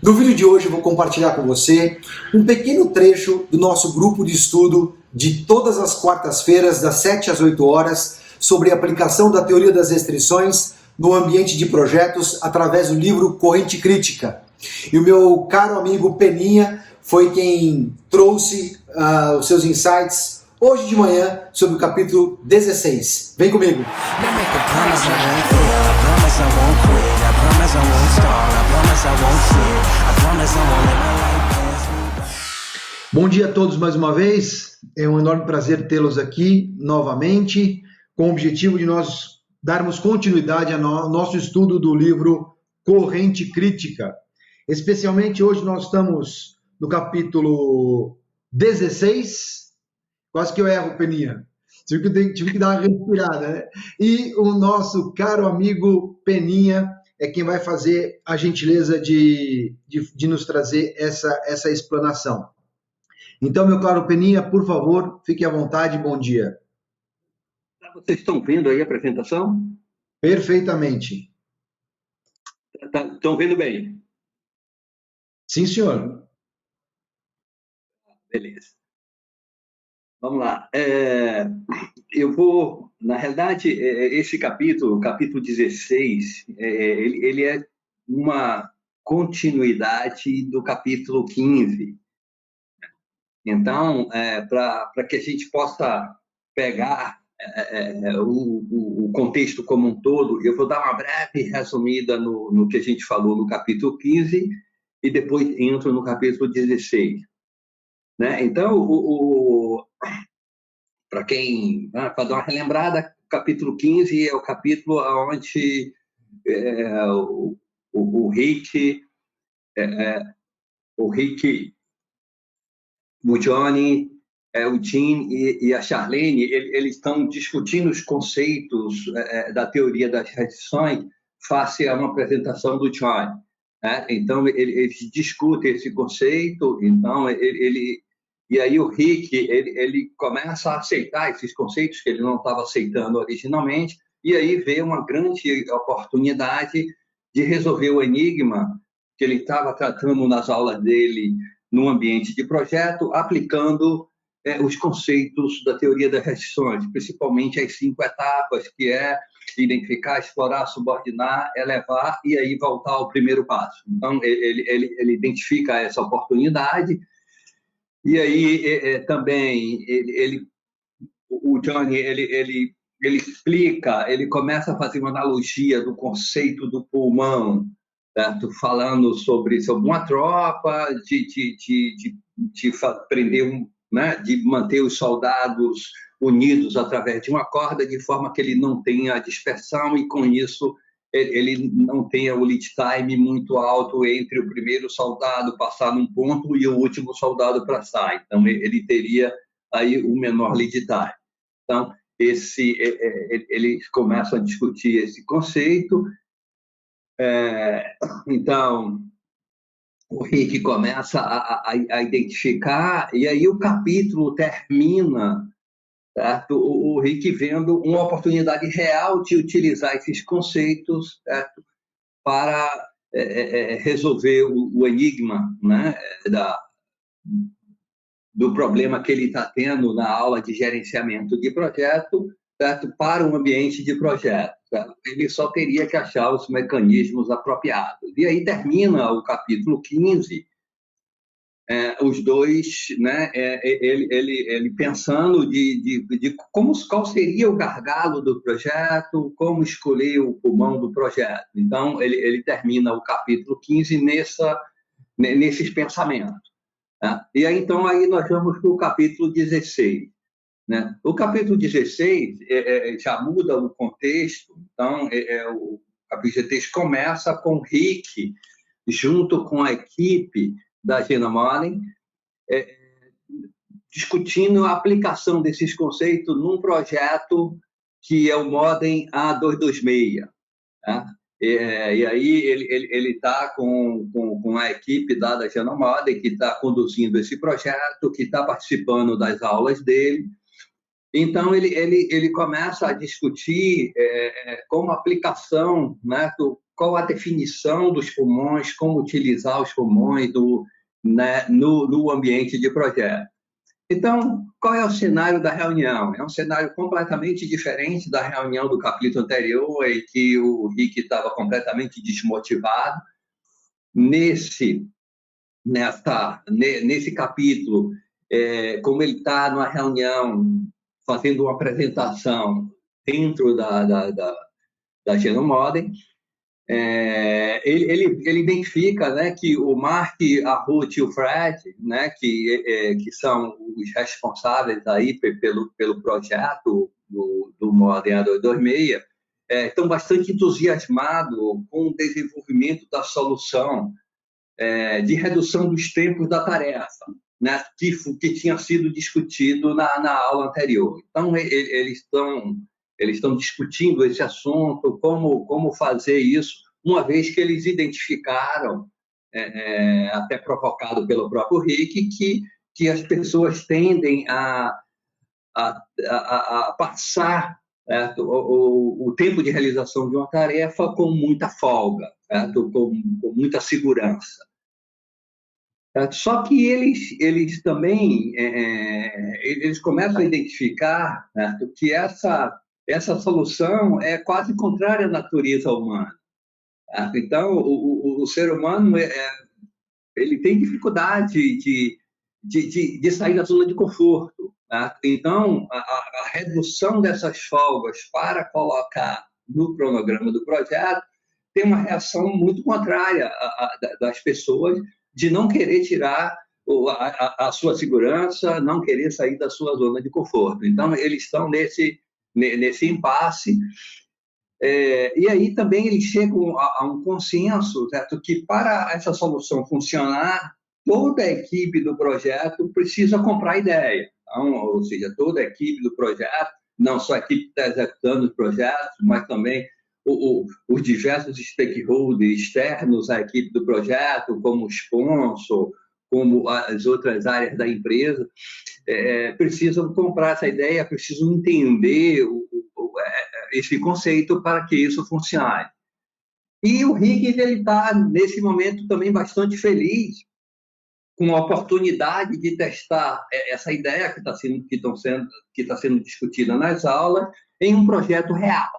No vídeo de hoje eu vou compartilhar com você um pequeno trecho do nosso grupo de estudo de todas as quartas-feiras, das 7 às 8 horas, sobre a aplicação da teoria das restrições no ambiente de projetos através do livro Corrente Crítica. E o meu caro amigo Peninha foi quem trouxe os seus insights hoje de manhã sobre o capítulo 16. Vem comigo! Bom dia a todos mais uma vez. É um enorme prazer tê-los aqui novamente, com o objetivo de nós darmos continuidade ao nosso estudo do livro Corrente Crítica. Especialmente hoje nós estamos no capítulo 16. Quase que eu erro, Peninha. Tive que dar uma respirada, né? E o nosso caro amigo Peninha é quem vai fazer a gentileza de nos trazer essa explanação. Então, meu caro Peninha, por favor, fique à vontade, bom dia. Vocês estão vendo aí a apresentação? Perfeitamente. Estão vendo bem? Sim, senhor. Beleza. Vamos lá. Eu vou, na realidade, esse capítulo, o capítulo 16, ele é uma continuidade do capítulo 15. Então, para que a gente possa pegar o contexto como um todo, eu vou dar uma breve resumida no que a gente falou no capítulo 15 e depois entro no capítulo 16. Né? Então, para dar uma relembrada, o capítulo 15 é o capítulo onde o Rick, o Johnny, o Jim e a Charlene, eles estão discutindo os conceitos da teoria das restrições face a uma apresentação do Johnny. Né? Então, eles discutem esse conceito, então, e aí o Rick, ele começa a aceitar esses conceitos que ele não estava aceitando originalmente, e aí vê uma grande oportunidade de resolver o enigma que ele estava tratando nas aulas dele no ambiente de projeto, aplicando os conceitos da teoria das restrições, principalmente as 5 etapas, que é identificar, explorar, subordinar, elevar e aí voltar ao primeiro passo. Então, ele identifica essa oportunidade e aí também o Johnny, ele explica, ele começa a fazer uma analogia do conceito do pulmão, certo? Falando sobre uma tropa, de prender né? De manter os soldados unidos através de uma corda, de forma que ele não tenha dispersão e, com isso, ele não tenha o lead time muito alto entre o primeiro soldado passar num ponto e o último soldado passar. Então, ele teria aí o menor lead time. Então, eles começam a discutir esse conceito. Então, o Rick começa a identificar, e aí o capítulo termina, certo? O Rick vendo uma oportunidade real de utilizar esses conceitos, certo? Para resolver o enigma, né? Do problema que ele está tendo na aula de gerenciamento de projeto, certo? Para um ambiente de projeto. Certo? Ele só teria que achar os mecanismos apropriados. E aí termina o capítulo 15, os dois, né, ele pensando de qual seria o gargalo do projeto, como escolher o pulmão do projeto. Então, ele termina o capítulo 15 nesses pensamentos. Né? E aí, então, aí nós vamos para o capítulo 16. Né? O capítulo 16 já muda o contexto, então o capítulo 16 começa com o Rick, junto com a equipe da Gina Morin, discutindo a aplicação desses conceitos num projeto que é o Modem A226. Né? E aí ele está com a equipe da Gina Morin, que está conduzindo esse projeto, que está participando das aulas dele. Então, ele começa a discutir como a aplicação, né, qual a definição dos pulmões, como utilizar os pulmões no ambiente de projeto. Então, qual é o cenário da reunião? É um cenário completamente diferente da reunião do capítulo anterior, em que o Rick estava completamente desmotivado. Nesse capítulo, como ele está numa reunião, fazendo uma apresentação dentro da Genomodem, ele identifica, né, que o Mark, a Ruth e o Fred, né, que são os responsáveis aí pelo projeto do Modem A226, estão bastante entusiasmados com o desenvolvimento da solução de redução dos tempos da tarefa, né, que tinha sido discutido na aula anterior. Então, eles estão discutindo esse assunto, como fazer isso, uma vez que eles identificaram, até provocado pelo próprio Rick, que as pessoas tendem a passar o tempo de realização de uma tarefa com muita folga, com muita segurança. Só que eles também eles começam a identificar, né, que essa solução é quase contrária à natureza humana. Então, o ser humano ele tem dificuldade de sair da zona de conforto. Então, a redução dessas folgas para colocar no cronograma do projeto tem uma reação muito contrária das pessoas, de não querer tirar a sua segurança, não querer sair da sua zona de conforto. Então, eles estão nesse impasse. E aí também eles chegam a um consenso, certo? Que para essa solução funcionar, toda a equipe do projeto precisa comprar a ideia. Então, ou seja, toda a equipe do projeto, não só a equipe que está executando os projetos, mas também os diversos stakeholders externos à equipe do projeto, como o sponsor, como as outras áreas da empresa, precisam comprar essa ideia, precisam entender esse conceito para que isso funcione. E o Rick está, nesse momento, também bastante feliz com a oportunidade de testar essa ideia que está sendo discutida nas aulas em um projeto real,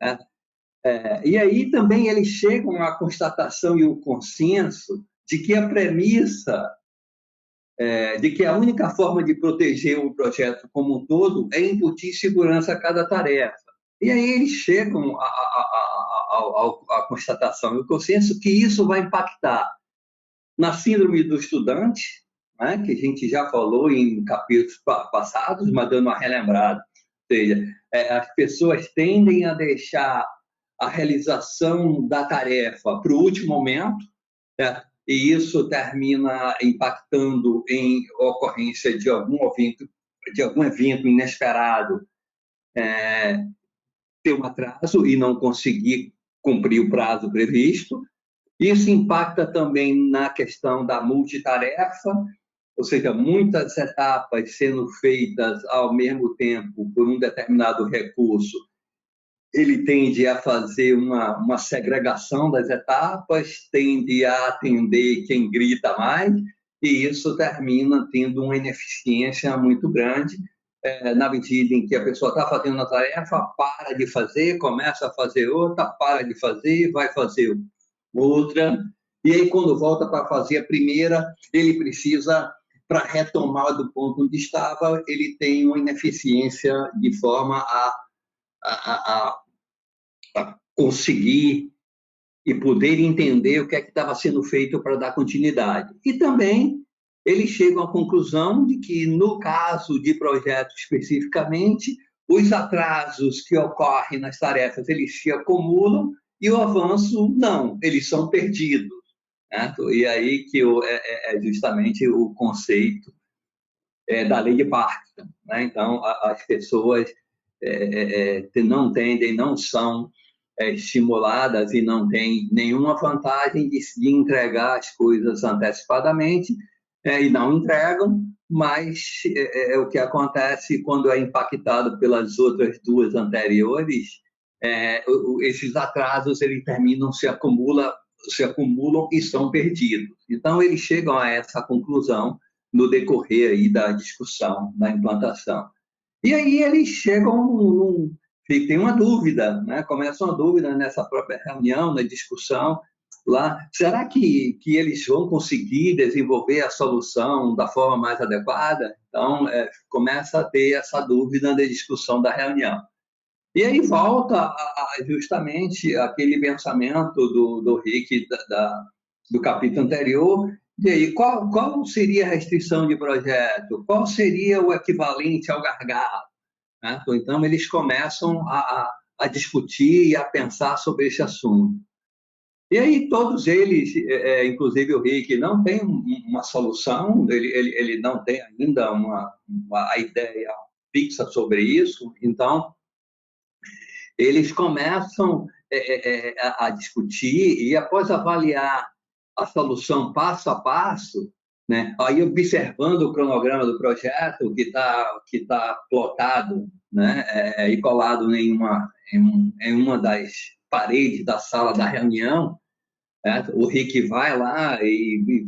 né? E aí também eles chegam à constatação e o consenso de que a premissa de que a única forma de proteger o projeto como um todo é incutir segurança a cada tarefa. E aí eles chegam à constatação e o consenso que isso vai impactar na síndrome do estudante, né, que a gente já falou em capítulos passados, mas dando uma relembrada. Ou seja, as pessoas tendem a deixar a realização da tarefa para o último momento, né? E isso termina impactando em ocorrência de algum evento inesperado, ter um atraso e não conseguir cumprir o prazo previsto. Isso impacta também na questão da multitarefa, ou seja, muitas etapas sendo feitas ao mesmo tempo por um determinado recurso. Ele tende a fazer uma segregação das etapas, tende a atender quem grita mais, e isso termina tendo uma ineficiência muito grande, na medida em que a pessoa está fazendo a tarefa, para de fazer, começa a fazer outra, para de fazer, vai fazer outra, e aí quando volta para fazer a primeira, ele precisa, para retomar do ponto onde estava, ele tem uma ineficiência de forma a conseguir e poder entender o que é que estava sendo feito para dar continuidade. E também eles chegam à conclusão de que, no caso de projetos especificamente, os atrasos que ocorrem nas tarefas, eles se acumulam e o avanço, não, eles são perdidos, né? E aí que é justamente o conceito da lei de Parkinson, né? Então, as pessoas não são estimuladas e não têm nenhuma vantagem de entregar as coisas antecipadamente, e não entregam, mas o que acontece quando é impactado pelas outras duas anteriores, esses atrasos eles terminam, se acumulam e são perdidos. Então, eles chegam a essa conclusão no decorrer aí da discussão, da implantação. E aí eles chegam tem uma dúvida, né? Começa uma dúvida nessa própria reunião, na discussão lá. Será que eles vão conseguir desenvolver a solução da forma mais adequada? Então, começa a ter essa dúvida na discussão da reunião. E aí volta justamente aquele pensamento do Rick, do capítulo anterior. E aí, qual seria a restrição de projeto? Qual seria o equivalente ao gargalo? Né? Então, eles começam a discutir e a pensar sobre esse assunto. E aí, todos eles, inclusive o Rick, não tem uma solução, ele não tem ainda uma ideia fixa sobre isso. Então, eles começam a discutir e, após avaliar a solução passo a passo, né, aí observando o cronograma do projeto que tá plotado, né, e colado em uma das paredes da sala da reunião, né, o Rick vai lá e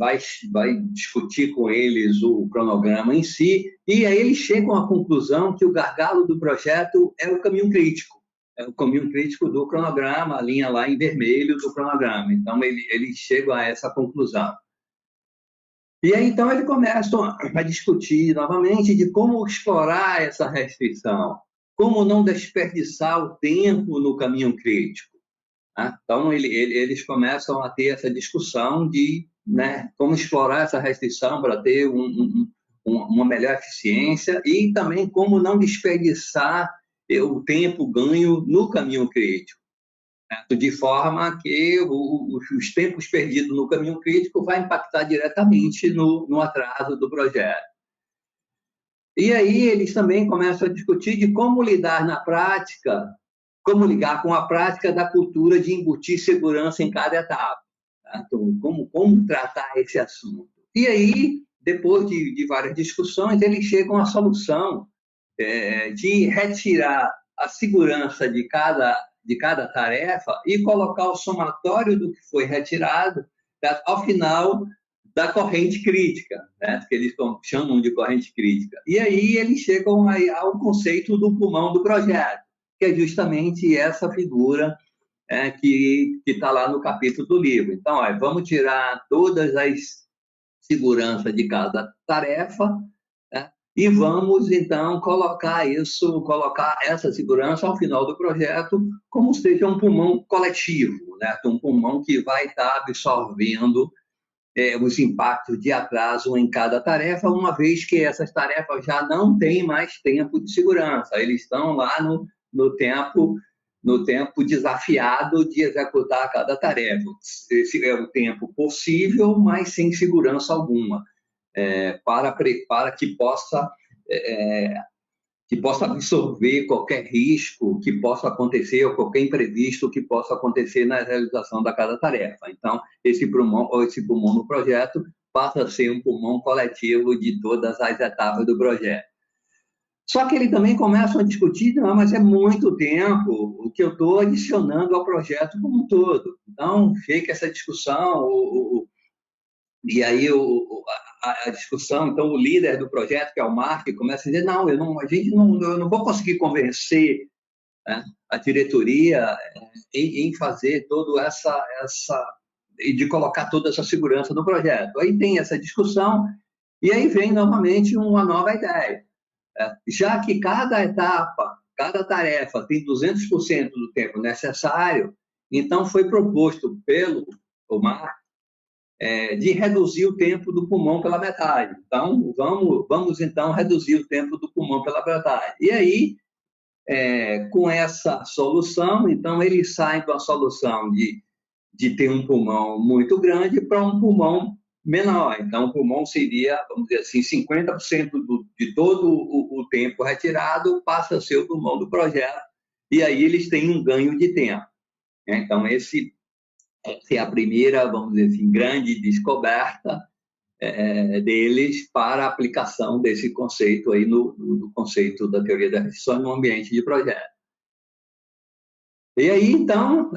vai discutir com eles o cronograma em si, e aí eles chegam à conclusão que o gargalo do projeto é o caminho crítico. É o caminho crítico do cronograma, a linha lá em vermelho do cronograma. Então, eles chegam a essa conclusão. E aí, então, eles começam a discutir novamente de como explorar essa restrição, como não desperdiçar o tempo no caminho crítico. Tá? Então, eles começam a ter essa discussão de, né, como explorar essa restrição para ter uma melhor eficiência e também como não desperdiçar o tempo ganho no caminho crítico, certo? De forma que os tempos perdidos no caminho crítico vai impactar diretamente no atraso do projeto. E aí eles também começam a discutir de como lidar na prática, como ligar com a prática da cultura de embutir segurança em cada etapa. Certo? Como tratar esse assunto. E aí, depois de várias discussões, eles chegam à solução de retirar a segurança de cada tarefa e colocar o somatório do que foi retirado, tá, ao final da corrente crítica, né, que eles chamam de corrente crítica. E aí eles chegam ao conceito do pulmão do projeto, que é justamente essa figura que está lá no capítulo do livro. Então, vamos tirar todas as seguranças de cada tarefa, né, e vamos, então, colocar essa segurança ao final do projeto como seja um pulmão coletivo, né? Um pulmão que vai estar absorvendo os impactos de atraso em cada tarefa, uma vez que essas tarefas já não têm mais tempo de segurança. Eles estão lá no tempo desafiado de executar cada tarefa. Esse é o tempo possível, mas sem segurança alguma. Para que possa absorver qualquer risco que possa acontecer ou qualquer imprevisto que possa acontecer na realização da cada tarefa. Então, esse pulmão no projeto passa a ser um pulmão coletivo de todas as etapas do projeto. Só que ele também começa a discutir, não, mas é muito tempo o que eu estou adicionando ao projeto como um todo. Então, fica essa discussão, e aí a discussão, então o líder do projeto, que é o Mark, começa a dizer, não, eu não vou conseguir convencer, né, a diretoria em fazer toda essa de colocar toda essa segurança no projeto. Aí tem essa discussão e aí vem novamente uma nova ideia. Já que cada etapa, cada tarefa tem 200% do tempo necessário, então foi proposto pelo Mark de reduzir o tempo do pulmão pela metade. Então, vamos então reduzir o tempo do pulmão pela metade. E aí, com essa solução, então eles saem de uma solução de ter um pulmão muito grande para um pulmão menor. Então, o pulmão seria, vamos dizer assim, 50% de todo o tempo retirado passa a ser o pulmão do projeto, e aí eles têm um ganho de tempo. Então, essa é a primeira, vamos dizer assim, grande descoberta deles para a aplicação desse conceito aí no conceito da teoria da restrição no ambiente de projeto. E aí, então,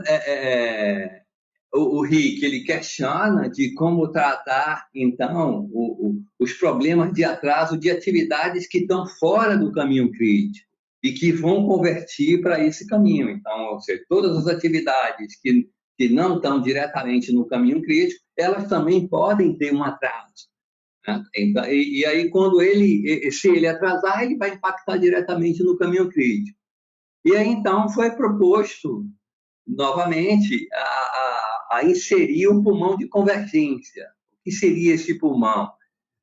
o Rick, ele questiona de como tratar, então, os problemas de atraso de atividades que estão fora do caminho crítico e que vão convertir para esse caminho. Então, ou seja, todas as atividades que não estão diretamente no caminho crítico, elas também podem ter um atraso. Né? Então, e aí, se ele atrasar, ele vai impactar diretamente no caminho crítico. E aí, então, foi proposto novamente a inserir um pulmão de convergência. O que seria esse pulmão?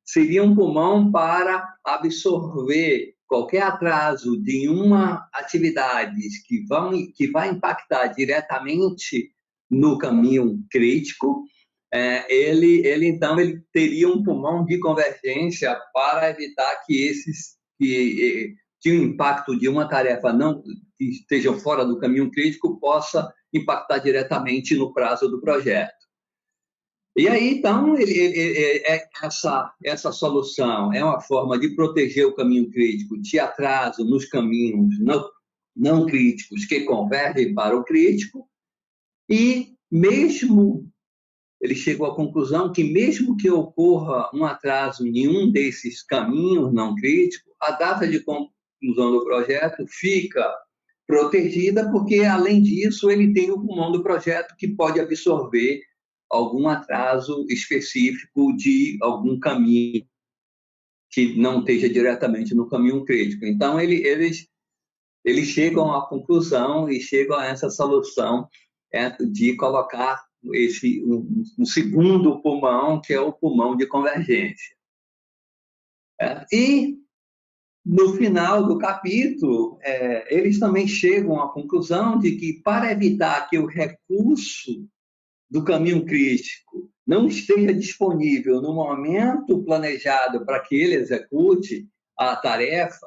Seria um pulmão para absorver qualquer atraso de uma atividade que vai impactar diretamente no caminho crítico. Então ele teria um pulmão de convergência para evitar que o impacto de uma tarefa que esteja fora do caminho crítico possa impactar diretamente no prazo do projeto. E aí, então, essa solução é uma forma de proteger o caminho crítico de atraso nos caminhos não críticos que convergem para o crítico, e mesmo ele chegou à conclusão que mesmo que ocorra um atraso em um desses caminhos não críticos, a data de conclusão do projeto fica protegida, porque, além disso, ele tem o pulmão do projeto que pode absorver algum atraso específico de algum caminho que não esteja diretamente no caminho crítico. Então, eles chegam à conclusão e chegam a essa solução de colocar um segundo pulmão, que é o pulmão de convergência. E, no final do capítulo, eles também chegam à conclusão de que, para evitar que o recurso do caminho crítico não esteja disponível no momento planejado para que ele execute a tarefa,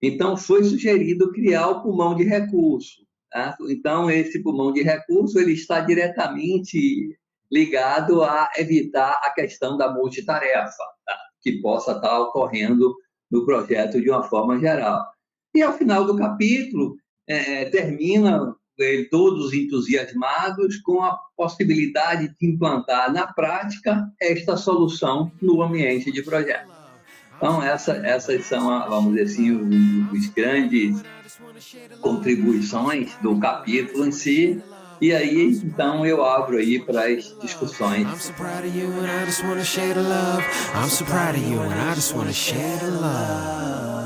então foi sugerido criar o pulmão de recurso. Tá? Então, esse pulmão de recurso ele está diretamente ligado a evitar a questão da multitarefa, tá? Que possa estar ocorrendo no projeto de uma forma geral. E, ao final do capítulo, termina todos entusiasmados com a possibilidade de implantar na prática esta solução no ambiente de projeto. Então, essas são, vamos dizer assim, os grandes contribuições do capítulo em si. E aí, então, eu abro aí para as discussões. I'm so proud of you and I just want to share the love. I'm so proud of you and I just want to share the love.